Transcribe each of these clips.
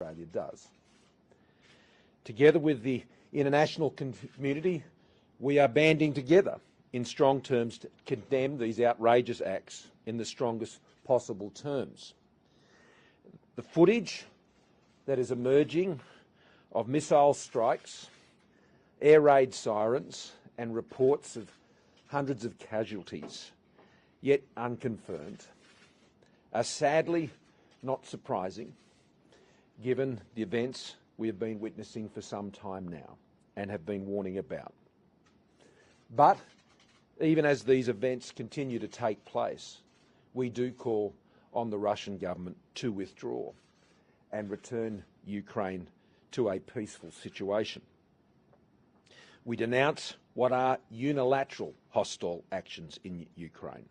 Australia does. Together with the international community, we are banding together in strong terms to condemn these outrageous acts in the strongest possible terms. The footage that is emerging of missile strikes, air raid sirens and reports of hundreds of casualties, yet unconfirmed, are sadly not surprising given the events we have been witnessing for some time now and have been warning about. But even as these events continue to take place, we do call on the Russian government to withdraw and return Ukraine to a peaceful situation. We denounce what are unilateral hostile actions in Ukraine.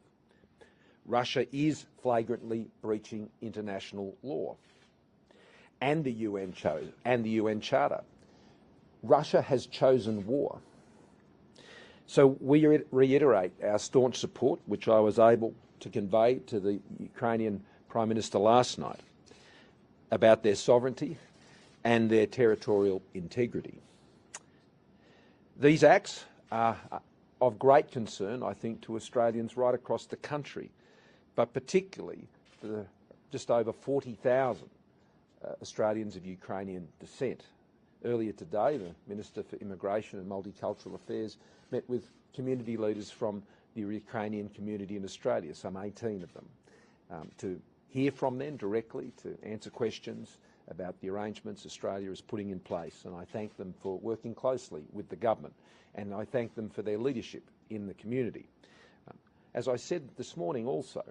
Russia is flagrantly breaching international law and the UN Charter. Russia has chosen war. So we reiterate our staunch support, which I was able to convey to the Ukrainian Prime Minister last night, about their sovereignty and their territorial integrity. These acts are of great concern, I think, to Australians right across the country, but particularly the just over 40,000 Australians of Ukrainian descent. Earlier today, the Minister for Immigration and Multicultural Affairs met with community leaders from the Ukrainian community in Australia, some 18 of them, to hear from them directly, to answer questions about the arrangements Australia is putting in place. And I thank them for working closely with the government, and I thank them for their leadership in the community. As I said this morning also,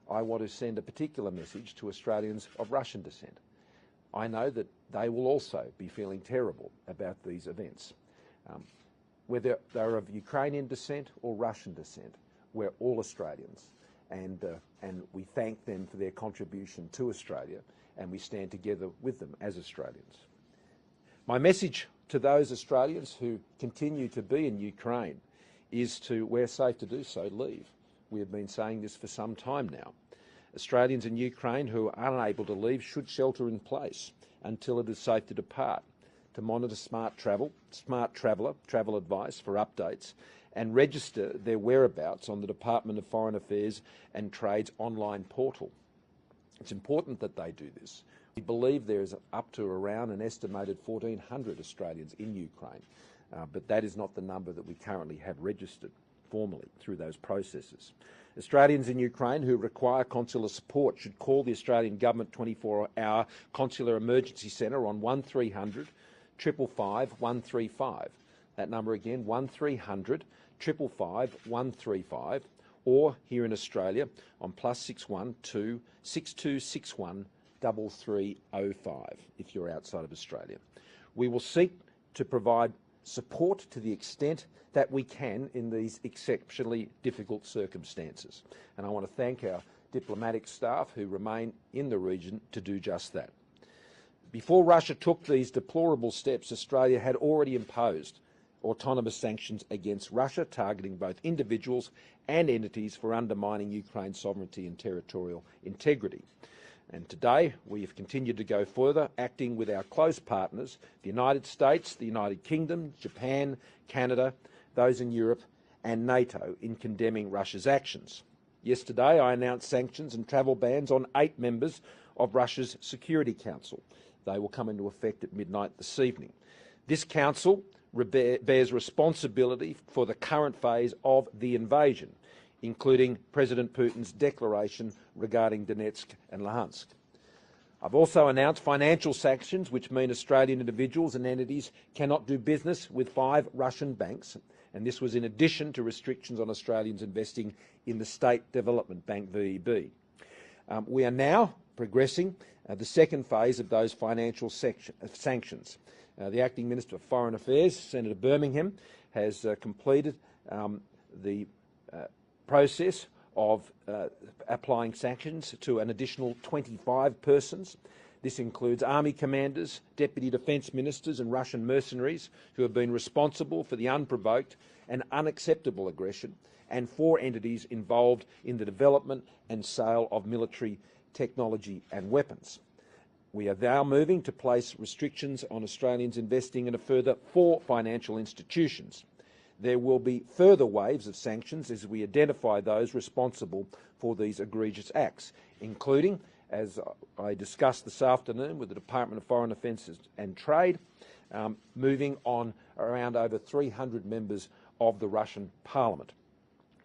I want to send a particular message to Australians of Russian descent. I know that they will also be feeling terrible about these events. Whether they're of Ukrainian descent or Russian descent, we're all Australians, and we thank them for their contribution to Australia, and we stand together with them as Australians. My message to those Australians who continue to be in Ukraine is to, where safe to do so, leave. We have been saying this for some time now. Australians in Ukraine who are unable to leave should shelter in place until it is safe to depart, to monitor smart travel advice for updates, and register their whereabouts on the Department of Foreign Affairs and Trade's online portal. It's important that they do this. We believe there is up to around an estimated 1,400 Australians in Ukraine, but that is not the number that we currently have registered formally through those processes. Australians in Ukraine who require consular support should call the Australian Government 24-hour Consular Emergency Centre on 1300 555 135. That number again, 1300 555 135, or here in Australia on +61 2 6261 3305 if you're outside of Australia. We will seek to provide support to the extent that we can in these exceptionally difficult circumstances. And I want to thank our diplomatic staff who remain in the region to do just that. Before Russia took these deplorable steps, Australia had already imposed autonomous sanctions against Russia, targeting both individuals and entities for undermining Ukraine's sovereignty and territorial integrity. And today we have continued to go further, acting with our close partners, the United States, the United Kingdom, Japan, Canada, those in Europe and NATO, in condemning Russia's actions. Yesterday I announced sanctions and travel bans on 8 members of Russia's Security Council. They will come into effect at midnight this evening. This council bears responsibility for the current phase of the invasion, including President Putin's declaration regarding Donetsk and Luhansk. I've also announced financial sanctions, which mean Australian individuals and entities cannot do business with 5 Russian banks, and this was in addition to restrictions on Australians investing in the State Development Bank, VEB. We are now progressing the second phase of those financial sanctions. The Acting Minister of Foreign Affairs, Senator Birmingham, has completed the process of applying sanctions to an additional 25 persons. This includes army commanders, deputy defence ministers and Russian mercenaries who have been responsible for the unprovoked and unacceptable aggression, and 4 entities involved in the development and sale of military technology and weapons. We are now moving to place restrictions on Australians investing in a further 4 financial institutions. There will be further waves of sanctions as we identify those responsible for these egregious acts, including, as I discussed this afternoon with the Department of Foreign Affairs and Trade, moving on around over 300 members of the Russian Parliament.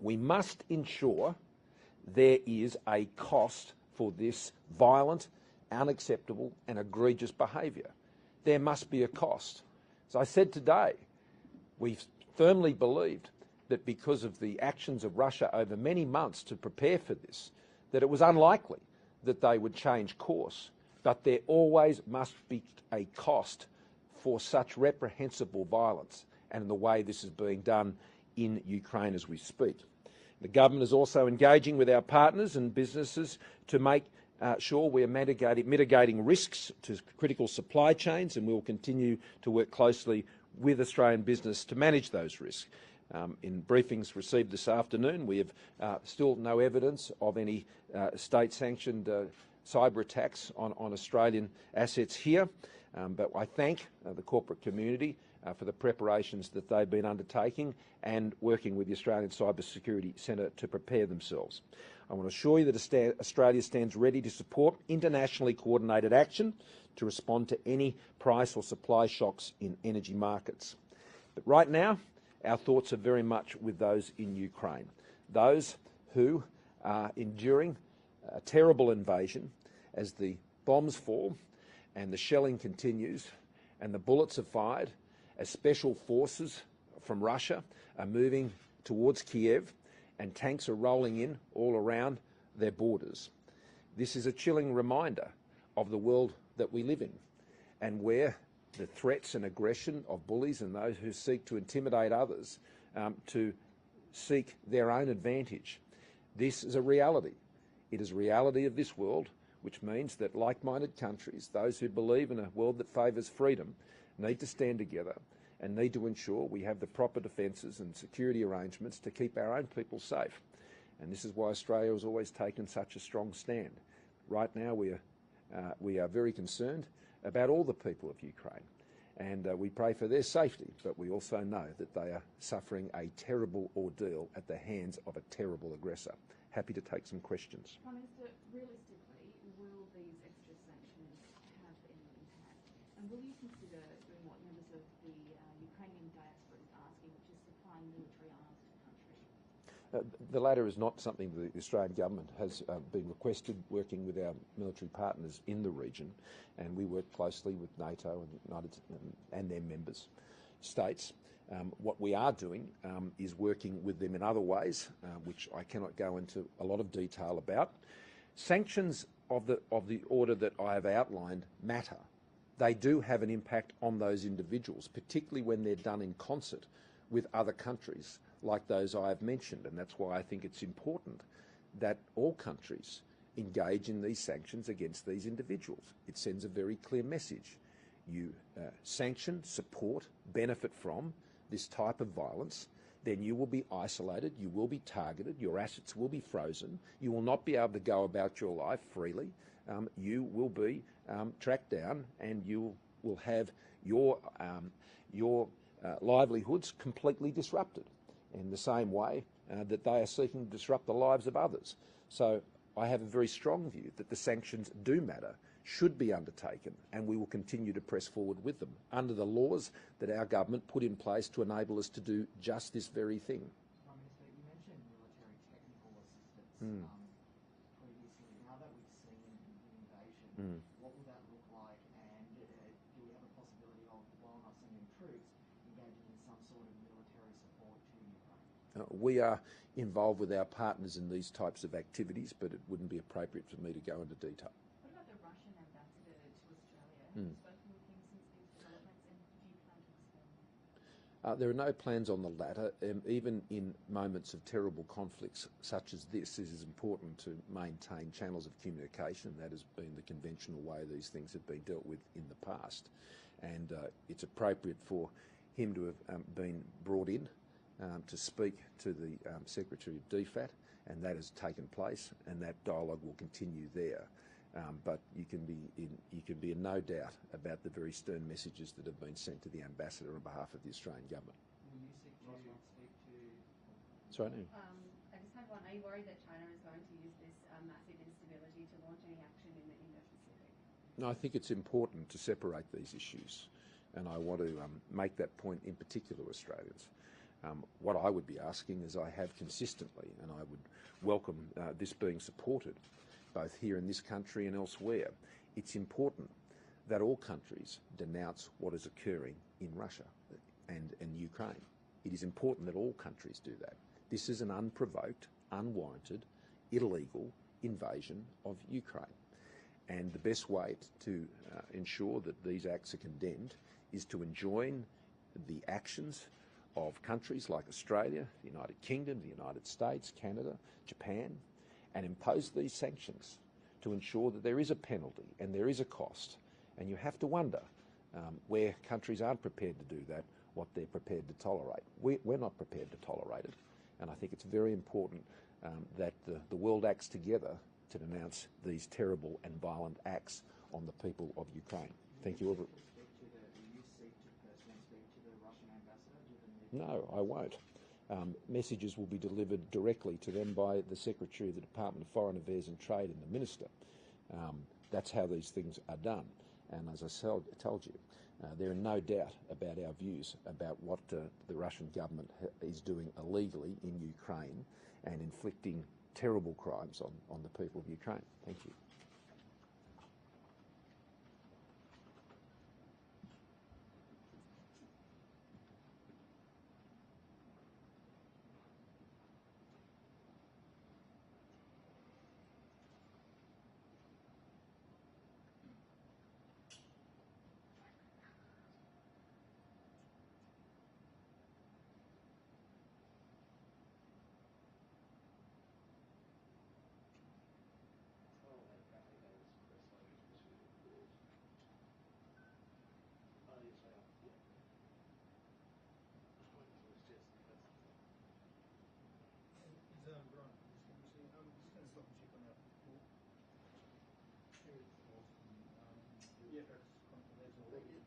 We must ensure there is a cost for this violent, unacceptable and egregious behaviour. There must be a cost. As I said today, we firmly believed that because of the actions of Russia over many months to prepare for this, that it was unlikely that they would change course. But there always must be a cost for such reprehensible violence and the way this is being done in Ukraine as we speak. The government is also engaging with our partners and businesses to make sure we are mitigating risks to critical supply chains, and we will continue to work closely with Australian business to manage those risks. In briefings received this afternoon, we have still no evidence of any state-sanctioned cyber attacks on Australian assets here, but I thank the corporate community for the preparations that they've been undertaking and working with the Australian Cyber Security Centre to prepare themselves. I want to assure you that Australia stands ready to support internationally coordinated action to respond to any price or supply shocks in energy markets. But right now, our thoughts are very much with those in Ukraine, those who are enduring a terrible invasion as the bombs fall and the shelling continues and the bullets are fired, as special forces from Russia are moving towards Kiev and tanks are rolling in all around their borders. This is a chilling reminder of the world that we live in, and where the threats and aggression of bullies and those who seek to intimidate others to seek their own advantage. This is a reality. It is a reality of this world, which means that like-minded countries, those who believe in a world that favours freedom, need to stand together and need to ensure we have the proper defences and security arrangements to keep our own people safe. And this is why Australia has always taken such a strong stand. Right now we are very concerned about all the people of Ukraine, and we pray for their safety, but we also know that they are suffering a terrible ordeal at the hands of a terrible aggressor. Happy to take some questions. Prime Minister, realistically, will these extra sanctions have any impact? And will you consider doing what members of the Ukrainian diaspora is asking, which is supplying military arms to the country? The latter is not something the Australian government has been requested, working with our military partners in the region, and we work closely with NATO and their members states. What we are doing is working with them in other ways, which I cannot go into a lot of detail about. Sanctions of the order that I have outlined matter. They do have an impact on those individuals, particularly when they're done in concert with other countries like those I have mentioned, and that's why I think it's important that all countries engage in these sanctions against these individuals. It sends a very clear message. You sanction, support, benefit from this type of violence, then you will be isolated, you will be targeted, your assets will be frozen, you will not be able to go about your life freely, you will be tracked down, and you will have your livelihoods completely disrupted in the same way that they are seeking to disrupt the lives of others. So I have a very strong view that the sanctions do matter, should be undertaken, and we will continue to press forward with them under the laws that our government put in place to enable us to do just this very thing. Prime Minister, you mentioned military technical assistance previously. Now that we've seen the invasion, what will that look like, and do we have a possibility of, while not sending troops, engaging in some sort of military support to Ukraine? We are involved with our partners in these types of activities, but it wouldn't be appropriate for me to go into detail. What about the Russian ambassador to Australia? Have you spoken with him since these developments, and do you plan to expel him? There are no plans on the latter. Even in moments of terrible conflicts such as this, it is important to maintain channels of communication. That has been the conventional way these things have been dealt with in the past. And it's appropriate for him to have been brought in to speak to the Secretary of DFAT, and that has taken place, and that dialogue will continue there. But you can be in no doubt about the very stern messages that have been sent to the ambassador on behalf of the Australian government. Will you seek to speak to... Sorry, no. I just have one. Are you worried that China is going to use this massive instability to launch any action in the Indo-Pacific? No, I think it's important to separate these issues, and I want to make that point in particular, Australians. What I would be asking, as I have consistently, and I would welcome this being supported both here in this country and elsewhere, it's important that all countries denounce what is occurring in Russia and Ukraine. It is important that all countries do that. This is an unprovoked, unwarranted, illegal invasion of Ukraine. And the best way to ensure that these acts are condemned is to enjoin the actions of countries like Australia, the United Kingdom, the United States, Canada, Japan, and impose these sanctions to ensure that there is a penalty and there is a cost. And you have to wonder where countries aren't prepared to do that, what they're prepared to tolerate. We're not prepared to tolerate it. And I think it's very important that the world acts together to denounce these terrible and violent acts on the people of Ukraine. Thank you. Will you seek to personally speak to the Russian ambassador? No, I won't. Messages will be delivered directly to them by the Secretary of the Department of Foreign Affairs and Trade and the Minister. That's how these things are done. And as I told you, there are no doubt about our views about what the Russian government is doing illegally in Ukraine and inflicting terrible crimes on the people of Ukraine. Thank you.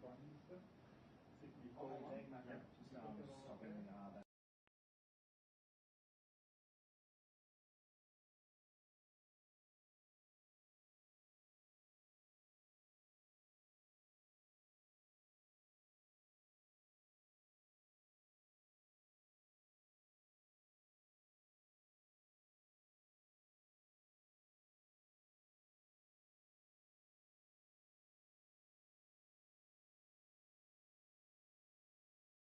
Prime Minister.